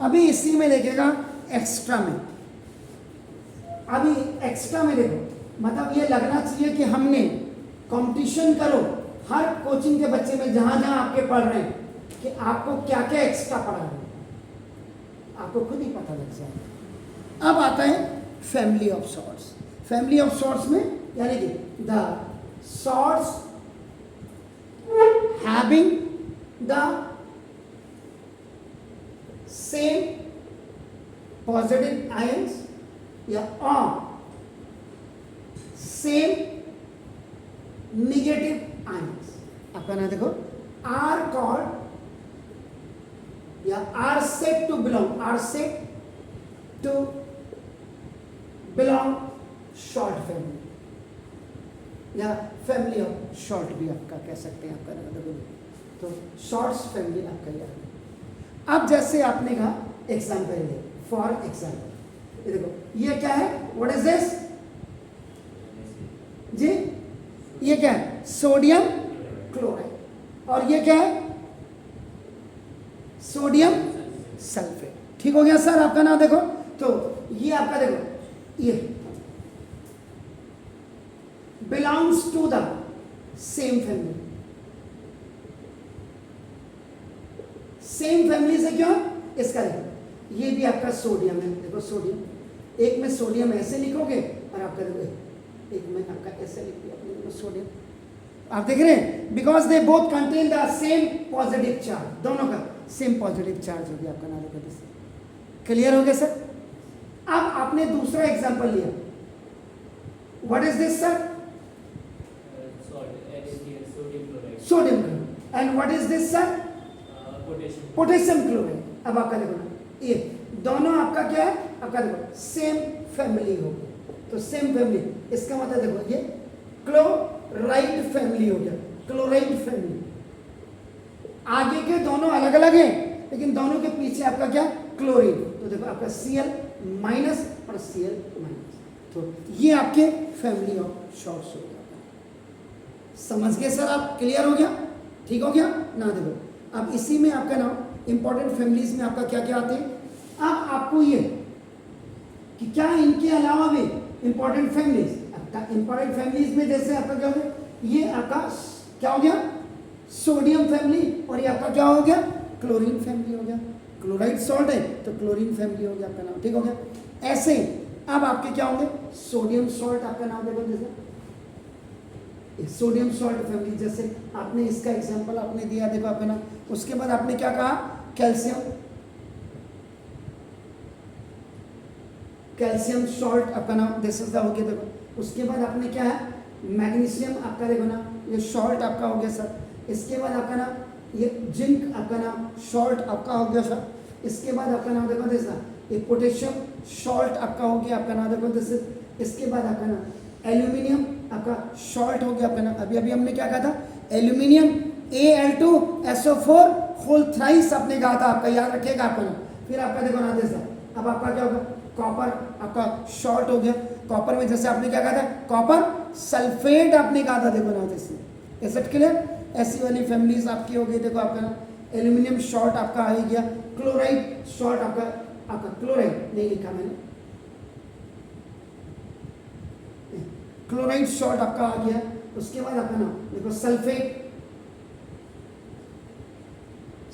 अभी इसी में देखेगा एक्स्ट्रा में, अभी एक्स्ट्रा में देखो, मतलब ये लगना चाहिए कि हमने कंपटीशन करो हर कोचिंग के बच्चे में जहां जहां आपके पढ़ रहे हैं कि आपको क्या क्या एक्स्ट्रा पढ़ा है, आपको खुद ही पता लग जाएगा। अब आता है family of salts. Family of salts में यानी कि the salts having the same positive ions या सेम नेगेटिव आयंस, आपका ना देखो, आर कॉल्ड या are said to belong, are said to belong salt family या फैमिली ऑफ शॉर्ट भी आपका कह सकते हैं, आपका ना देखो, तो शॉर्ट्स फैमिली आपका याद है। अब जैसे आपने कहा एग्जाम्पल है, फॉर एग्जाम्पल ये देखो, ये क्या है, व्हाट इज दिस जी, ये क्या है, सोडियम क्लोराइड, और ये क्या है, सोडियम सल्फेट। ठीक हो गया सर आपका नाम देखो, तो ये आपका देखो, ये belongs to the same family, same family से क्यों, इसका देखो, ये भी आपका सोडियम है, देखो सोडियम, एक में सोडियम ऐसे लिखोगे और आपका देखो एक में आपका ऐसे लिख दिया आपने सोडियम, आप देख रहे हैं, because they both contain the same positive charge, दोनों का सेम पॉजिटिव चार्ज हो गया आपका नाम देखो, क्लियर हो गया सर। अब आपने दूसरा एग्जांपल लिया, what is this sir, sodium chloride, and what is this sir, potassium chloride. अब आपका देखो ना, ये दोनों आपका क्या है, आपका देखो सेम फैमिली हो गया, तो सेम फैमिली, इसका मतलब देखो ये क्लोराइड फैमिली हो गया, क्लोराइड फैमिली, आगे के दोनों अलग अलग हैं लेकिन दोनों के पीछे आपका क्या, क्लोरीन, तो देखो आपका Cl माइनस और Cl माइनस, तो ये आपके फैमिली ऑफ शॉर्ट्स हो गया। समझ गए सर आप, क्लियर हो गया, ठीक हो गया ना। देखो अब इसी में आपका नाम इंपॉर्टेंट फैमिलीज में आपका क्या क्या आते हैं। अब आपको ये कि क्या इनके अलावा भी इंपॉर्टेंट फैमिलीज, इंपॉर्टेंट फैमिलीज में जैसे आपका क्या हो गया, ये आपका क्या हो गया, सोडियम फैमिली, और ये आपका क्या हो गया, क्लोरीन फैमिली हो गया, क्लोराइड सॉल्ट है तो क्लोरीन फैमिली हो गया आपका नाम, ठीक हो गया। ऐसे अब आपके क्या होंगे, सोडियम सॉल्ट आपका नाम देखो, जैसे सोडियम सॉल्ट फैमिली, जैसे आपने इसका एग्जांपल आपने दिया देखो आपका नाम, उसके बाद आपने क्या कहा, कैल्शियम, कैल्शियम सॉल्ट आपका नाम दिस इज द हो गया देखो। उसके बाद आपने क्या है, मैग्नीशियम आपका देखो ना, ये सॉल्ट आपका हो गया सर। इसके बाद आपका नाम ये जिंक आपका नाम सॉल्ट आपका हो गया सर। इसके बाद आपका नाम देखो दिस, ये पोटेशियम सॉल्ट आपका हो गया आपका नाम देखो दिस। इसके बाद आपका नाम एल्यूमिनियम आपका सॉल्ट हो गया आपका नाम। अभी अभी हमने क्या कहा था, एल्यूमिनियम Al2SO4 होल थ्राइस आपने कहा था, आपका याद रखिएगा आपका नाम। फिर आपका देखो ना दिस, अब आपका क्या होगा, कॉपर आपका सॉल्ट हो गया। कॉपर में जैसे आपने क्या कहा था, कॉपर सल्फेट आपने कहा था देखो ना दिस, इज इट क्लियर। ऐसी वाली फैमिलीज आपकी हो गई देखो आपका नाम, एल्यूमिनियम सॉल्ट आपका आ गया, क्लोराइड सॉल्ट आपका क्लोराइड नहीं लिखा मैंने, क्लोराइड सॉल्ट आपका आ गया। उसके बाद आपका नाम देखो सल्फेट,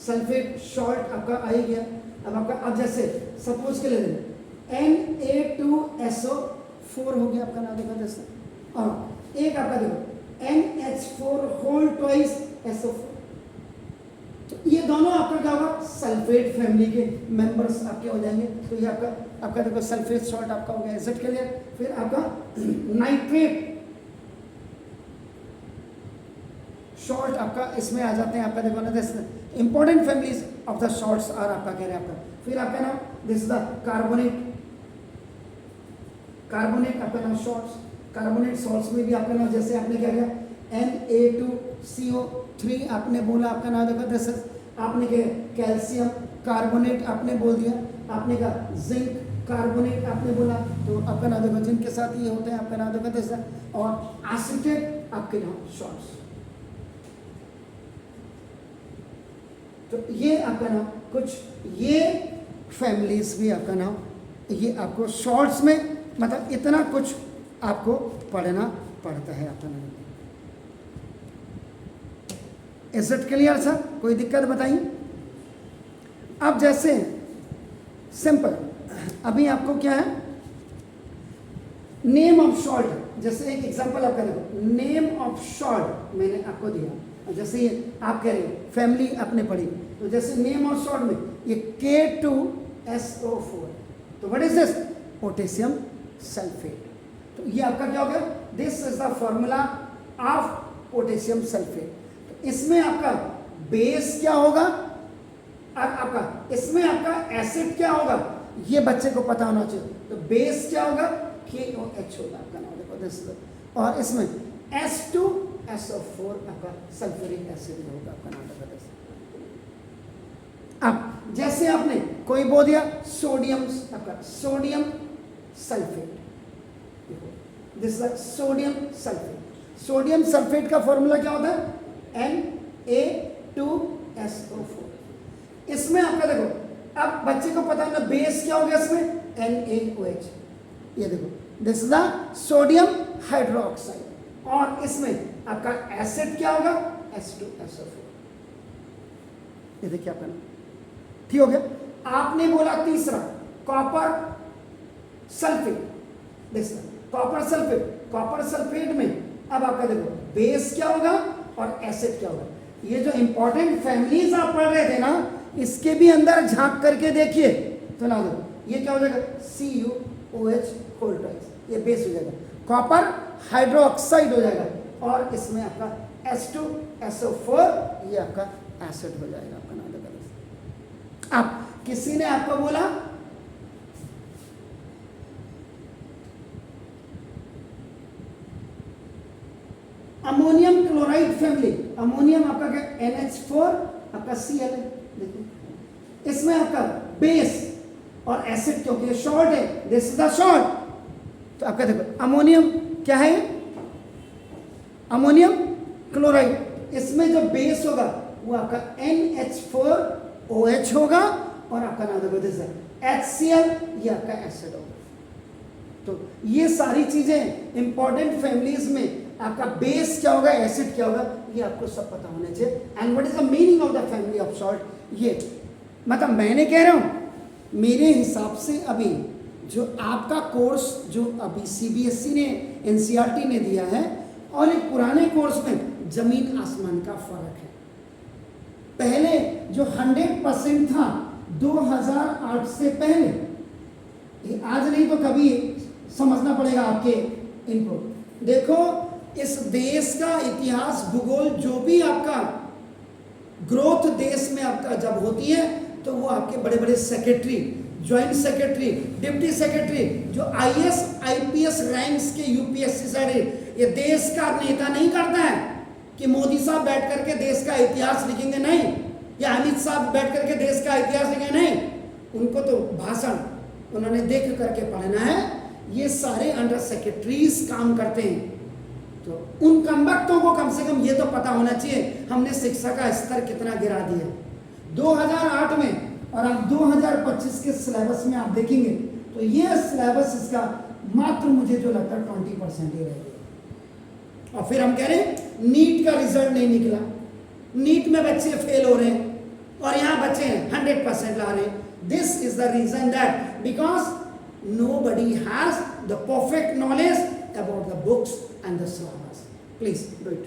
सल्फेट सॉल्ट आपका आ ही गया। अब आपका, अब जैसे सपोज के लिए Na2SO4 हो गया आपका नाम देखो जैसे, और एक आपका देखो NH4 होल ट्वाइस SO4, तो ये दोनों आपका क्या होगा, सल्फेट फैमिली के मेंबर्स आपके हो जाएंगे। तो ये आपका देखो सल्फेट सॉल्ट आपका हो गया, एसिड के लिए। फिर आपका नाइट्रेट सॉल्ट आपका इसमें आ जाते हैं आपका देखो ना this, important families of the salts are आपका कह रहे हैं आपका। फिर आपका नाम दिस द कार्बोनेट, कार्बोनेट आपका नाम सॉल्ट्स, कार्बोनेट सॉल्ट्स में भी आपका नाम जैसे आपने क्या किया, Na2CO3 आपने बोला आपका नाम देखो दिस, आपने क्या कैल्शियम कार्बोनेट आपने बोल दिया, आपने कहा जिंक कार्बोनेट आपने बोला, तो आपका नाम देखो जिंक के साथ ये होते हैं आपका नाम देखो दिस, और एसीटेट आपके नाम सॉल्ट्स। तो ये आपका नाम कुछ ये फैमिलीज भी आपका नाम, ये आपको शॉर्ट्स में मतलब इतना कुछ आपको पढ़ना पड़ता है आपका नाम। Is it clear sir? कोई दिक्कत बताइए। अब जैसे सिंपल, अभी आपको क्या है, नेम ऑफ शॉर्ट, जैसे एक एग्जांपल आपका देखो, नेम ऑफ शॉर्ट मैंने आपको दिया, जैसे ये आप कह रहे हो फैमिली आपने पढ़ी, तो जैसे नेम ऑफ शॉर्ट में ये K2SO4, तो what is this? Potassium sulphate. तो ये आपका क्या हो गया? This is the formula of potassium sulphate. तो इसमें आपका बेस क्या होगा, आपका इसमें आपका एसिड क्या होगा, ये बच्चे को पता होना चाहिए। तो बेस क्या होगा? KOH होगा आपका नाम, देखो दिस, और इसमें H2SO4 आपका सल्फ्यूरिक एसिड होगा आपका नाम, देखो दिस। अब जैसे आपने कोई बोल दिया सोडियम, आपका सोडियम सल्फेट, देखो this is sodium sulphate. Sodium sulphate का फॉर्मूला क्या होता है? Na2SO4। इसमें आपका देखो, अब बच्चे को पता है बेस क्या होगा इसमें? NaOH। ये देखो this is the sodium hydroxide, और इसमें आपका एसिड क्या होगा? H2SO4। ये देखिए आपका नाम, ठीक हो गया। आपने बोला तीसरा कॉपर सल्फेट, देखिए कॉपर सल्फेट, कॉपर सल्फेट में अब आपका देखो बेस क्या होगा और एसिड क्या होगा। ये जो इंपॉर्टेंट फैमिलीज आप पढ़ रहे थे ना, इसके भी अंदर झांक करके देखिए तो ना दो, ये क्या हो जाएगा? CuOH होल ट्वाइस, ये बेस हो जाएगा, कॉपर हाइड्रोक्साइड हो जाएगा, और इसमें आपका H2SO4 ये आपका एसिड हो जाएगा आपका नाम। अब किसी ने आपको बोला अमोनियम क्लोराइड फैमिली, अमोनियम आपका क्या? NH4 आपका Cl है, देखिए इसमें आपका बेस और एसिड क्योंकि शॉर्ट है, दिस इज द शॉर्ट, तो आपका देखो अमोनियम क्या है? अमोनियम क्लोराइड, इसमें जो बेस होगा वो आपका NH4OH होगा, और आपका नाम देखो दिस है HCl, ये आपका एसिड होगा। तो ये सारी चीजें इंपॉर्टेंट फैमिलीज में आपका बेस क्या होगा, एसिड क्या होगा, ये आपको सब पता होना चाहिए। And what is the meaning of the family of salt, ये मतलब मैंने कह रहा हूं मेरे हिसाब से अभी जो आपका कोर्स जो अभी CBSE ने NCERT ने दिया है और एक पुराने कोर्स में जमीन आसमान का फर्क है। पहले जो 100% था 2008 से पहले, ये आज नहीं तो कभी समझना पड़ेगा आपके इनको। देखो इस देश का इतिहास, भूगोल, जो भी आपका ग्रोथ देश में आपका जब होती है तो वो आपके बड़े बड़े secretary, joint secretary, deputy secretary, जो IAS IPS रैंक्स के UPSC साइड, ये देश का नेता नहीं करता है कि मोदी साहब बैठ करके देश का इतिहास लिखेंगे, नहीं, या अमित साहब बैठ करके देश का इतिहास लिखेंगे, नहीं, उनको तो भाषण उन्होंने देख करके पढ़ना है। ये सारे अंडर सेक्रेटरीज काम करते हैं, तो उन कमबख्तों को कम से कम ये तो पता होना चाहिए हमने शिक्षा का स्तर कितना गिरा दिया 2008 में, और आप 2025 के सिलेबस में आप देखेंगे तो ये सिलेबस इसका मात्र मुझे जो लगता है 20% ही रहेगा। और फिर हम कह रहे हैं नीट का रिजल्ट नहीं निकला, नीट में बच्चे फेल हो रहे हैं और यहाँ बच्चे 100% ला रहे हैं। This is the reason that because nobody has the perfect knowledge about the books and the syllabus. Please do it.